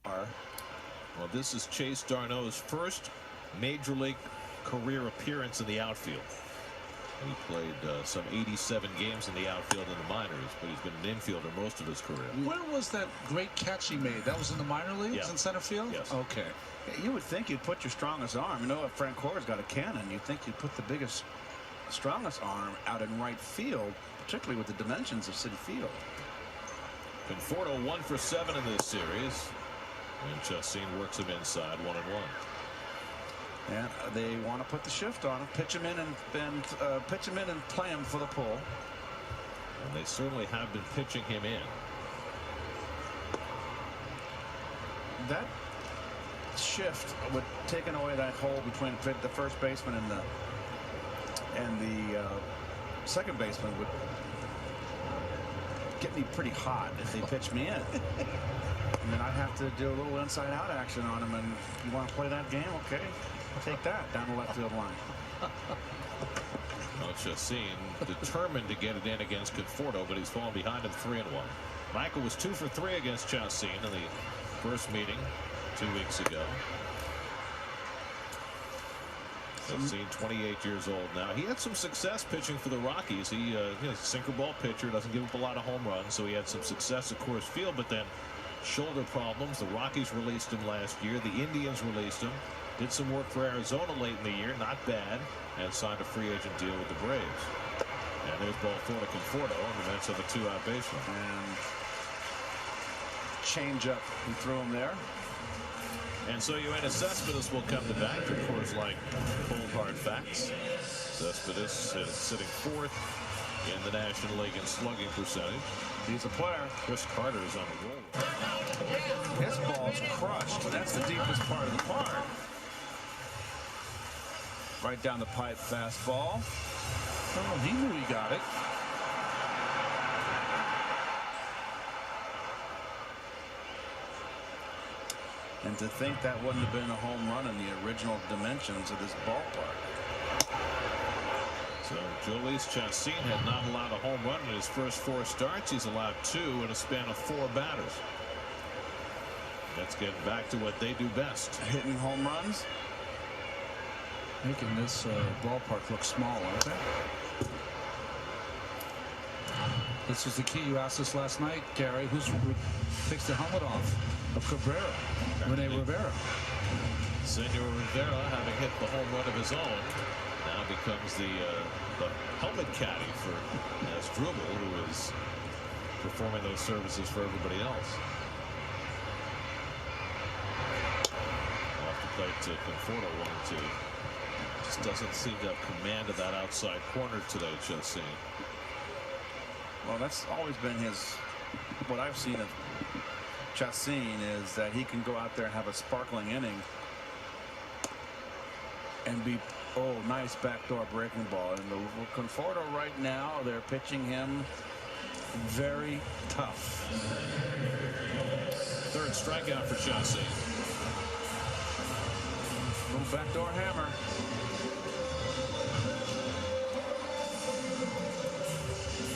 Well, this is Chase d'Arnaud's first major league career appearance in the outfield. He played some 87 games in the outfield in the minors, but he's been an infielder most of his career. When was that great catch he made? That was in the minor leagues in center field? Yes. Okay. You would think you'd put your strongest arm. You know, if Frank Cora's got a cannon, you'd think you'd put the strongest arm out in right field, particularly with the dimensions of Citi Field. Conforto 1 for 7 in this series. And Chassin works him inside 1-1. And they want to put the shift on him, pitch him in and play him for the pull. And they certainly have been pitching him in. That shift would take away that hole between the first baseman and the second baseman. Would get me pretty hot if they pitch me in. And then I'd have to do a little inside-out action on him. And you want to play that game? Okay, I'll take that down the left field line. Well, Chassin determined to get it in against Conforto, but he's fallen behind him 3-1. Michael was 2 for 3 against Chassin in the first meeting 2 weeks ago. Chassin, 28 years old now. He had some success pitching for the Rockies. He's a sinker ball pitcher, doesn't give up a lot of home runs, so he had some success at Coors Field, but then shoulder problems. The Rockies released him last year. The Indians released him. Did some work for Arizona late in the year, not bad, and signed a free agent deal with the Braves. And there's ball 4 to Conforto, and the Mets have a 2-out baseline. And change up, he threw him there. And so Yoenis Cespedes will come to bat. Of course, like cold hard facts. Cespedes is sitting 4th in the National League in slugging percentage. He's a player. Chris Carter is on the roll. His ball's crushed. That's the deepest part of the park. Right down the pipe fastball. Oh, he knew he got it. And to think that wouldn't have been a home run in the original dimensions of this ballpark. So Jhoulys Chassin had not allowed a home run in his first 4 starts. He's allowed 2 in a span of 4 batters. Let's get back to what they do best. Hitting home runs. Making this ballpark look small, aren't they? This was the key. You asked us last night, Gary. Who takes the helmet off of Cabrera? Rene Rivera. Senor Rivera, having hit the home run of his own, now becomes the helmet caddy for Asdrubal, who is performing those services for everybody else. Off the plate to Conforto, 1-2. Just doesn't seem to have command of that outside corner today, Chassin. Well, that's always been what I've seen of Chassin is that he can go out there and have a sparkling inning and be, nice backdoor breaking ball. And the Conforto right now, they're pitching him very tough. 3rd strikeout for Chassin. Little backdoor hammer.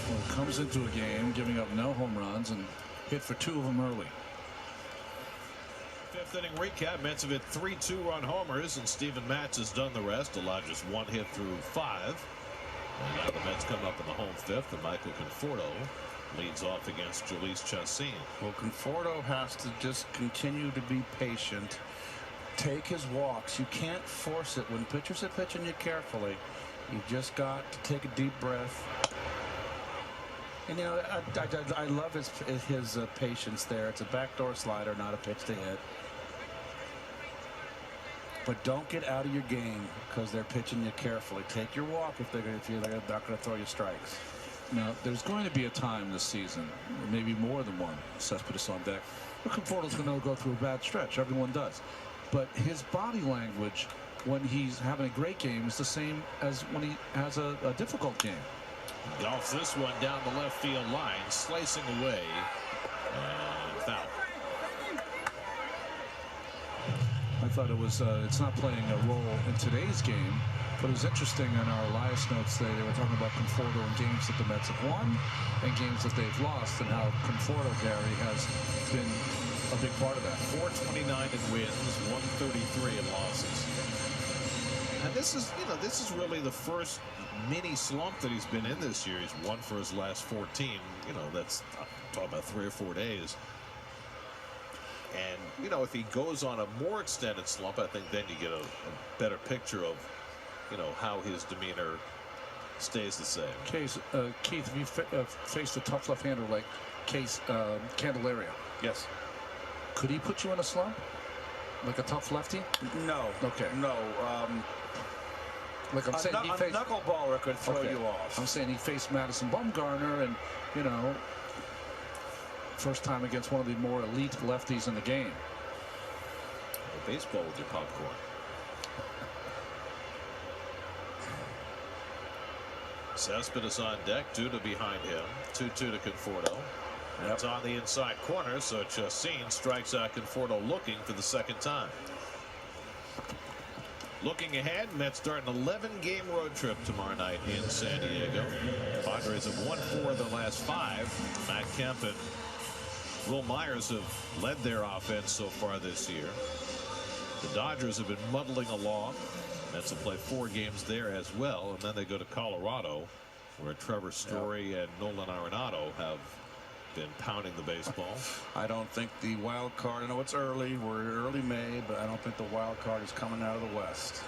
Well, comes into a game giving up no home runs and hit for 2 of them early. 5th inning recap. Mets have hit 3 2-run homers, and Steven Matz has done the rest. Allowed just 1 hit through 5. And now the Mets come up in the home 5th, and Michael Conforto leads off against Jhoulys Chassin. Well, Conforto has to just continue to be patient. Take his walks. You can't force it. When pitchers are pitching you carefully, you just got to take a deep breath. And you know, I love his patience there. It's a backdoor slider, not a pitch to hit. But don't get out of your game because they're pitching you carefully. Take your walk if they're not going to throw you strikes. Now, there's going to be a time this season, maybe more than one, Cespedes on deck, but Conforto's going to go through a bad stretch. Everyone does. But his body language when he's having a great game is the same as when he has a difficult game. Golfs this one down the left field line, slicing away, and foul. I thought it's not playing a role in today's game, but it was interesting in our Elias notes today. They were talking about Conforto in games that the Mets have won and games that they've lost, and how Conforto, Gary, has been a big part of that. 429 in wins, 133 in losses. And this is really the first mini slump that he's been in this year. He's won for his last 14. That's talking about 3 or 4 days. And if he goes on a more extended slump, I think then you get a better picture of how his demeanor stays the same. Keith, have you faced a tough left-hander like Candelaria? Yes. Could he put you in a slump? Like a tough lefty? No. Okay. No. Like I'm saying, a knuckleballer could throw you off. I'm saying he faced Madison Bumgarner, and first time against one of the more elite lefties in the game. Baseball with your popcorn. Cespedes on deck, Duda behind him. 2-2 to Conforto. And it's on the inside corner, so Chacin strikes out Conforto looking for the second time. Looking ahead, Mets start an 11-game road trip tomorrow night in San Diego. Padres have won 4 of their last 5. Matt Kemp and Will Myers have led their offense so far this year. The Dodgers have been muddling along. Mets have played 4 games there as well, and then they go to Colorado, where Trevor Story and Nolan Arenado have been pounding the baseball. I don't think the wild card, I know it's early, we're early May, but I don't think the wild card is coming out of the West.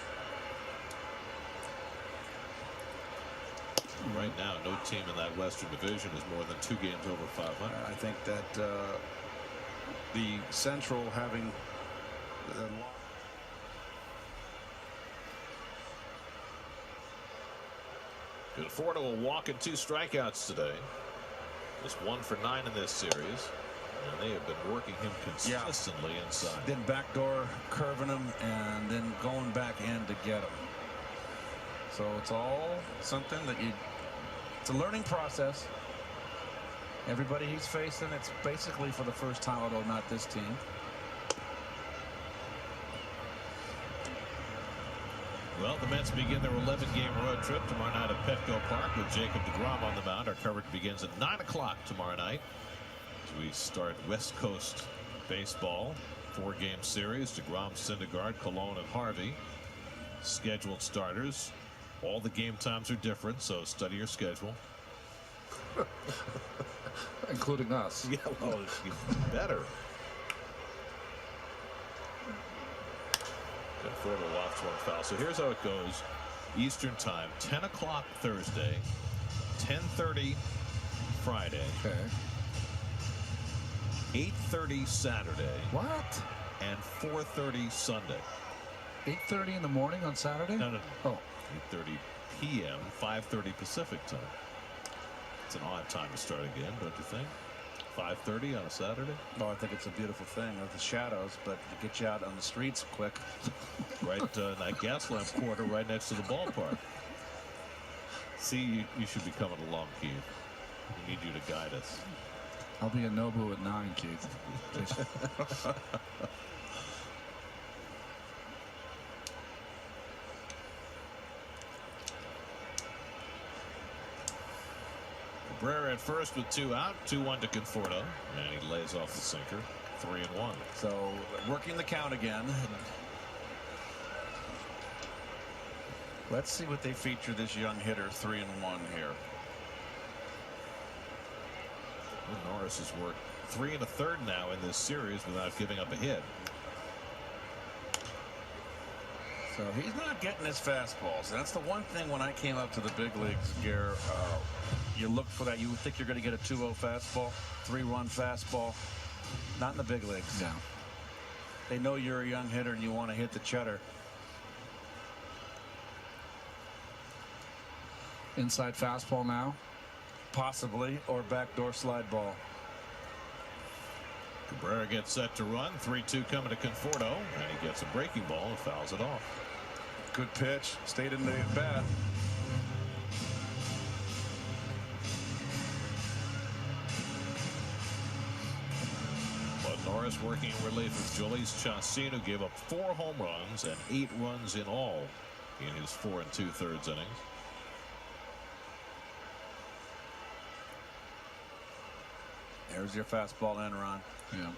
Right now, no team in that Western Division is more than 2 games over 500. I think that the Central having Conforto will walk in 2 strikeouts today. Just 1 for 9 in this series. And they have been working him consistently inside. Then backdoor curving him and then going back in to get him. So it's all something that it's a learning process. Everybody he's facing, it's basically for the first time, although not this team. Well, the Mets begin their 11-game road trip tomorrow night at Petco Park with Jacob deGrom on the mound. Our coverage begins at 9 o'clock tomorrow night as we start West Coast baseball. 4-game series. deGrom, Syndergaard, Cologne, and Harvey. Scheduled starters. All the game times are different, so study your schedule. Including us. Yeah, well, better. Conforto lofts one foul. So here's how it goes. Eastern time, 10 o'clock Thursday, 10:30 Friday, Okay. 8:30 Saturday, What? and 4:30 Sunday. 8:30 in the morning on Saturday? No. Oh. 8:30 p.m., 5:30 Pacific time. It's an odd time to start again, don't you think? 5:30 on a Saturday? Well, I think it's a beautiful thing with the shadows, but to get you out on the streets quick. Right in that gas lamp quarter right next to the ballpark. See, you should be coming along, Keith. We need you to guide us. I'll be a Nobu at 9, Keith. Cabrera at first with 2 out, 2-1 to Conforto, and he lays off the sinker. 3-1. So working the count again. Let's see what they feature this young hitter. 3-1 here. Norris has worked 3 1/3 now in this series without giving up a hit. So he's not getting his fastballs. That's the one thing when I came up to the big leagues, Gare, you look for that. You would think you're going to get a 2-0 fastball, 3-run fastball. Not in the big leagues. No. They know you're a young hitter and you want to hit the cheddar. Inside fastball now. Possibly, or backdoor slide ball. Cabrera gets set to run. 3-2 coming to Conforto, and he gets a breaking ball and fouls it off. Good pitch. Stayed in the bat. But Norris working in relief of Jhoulys Chacin, who gave up 4 home runs and 8 runs in all in his 4 2/3 innings. There's your fastball end, Ron. Yeah.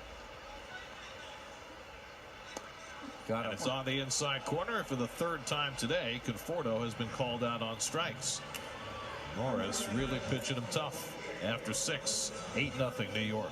Got And him. it's on the inside corner for the third time today. Conforto has been called out on strikes. Norris really pitching him tough after 6. 8-0 New York.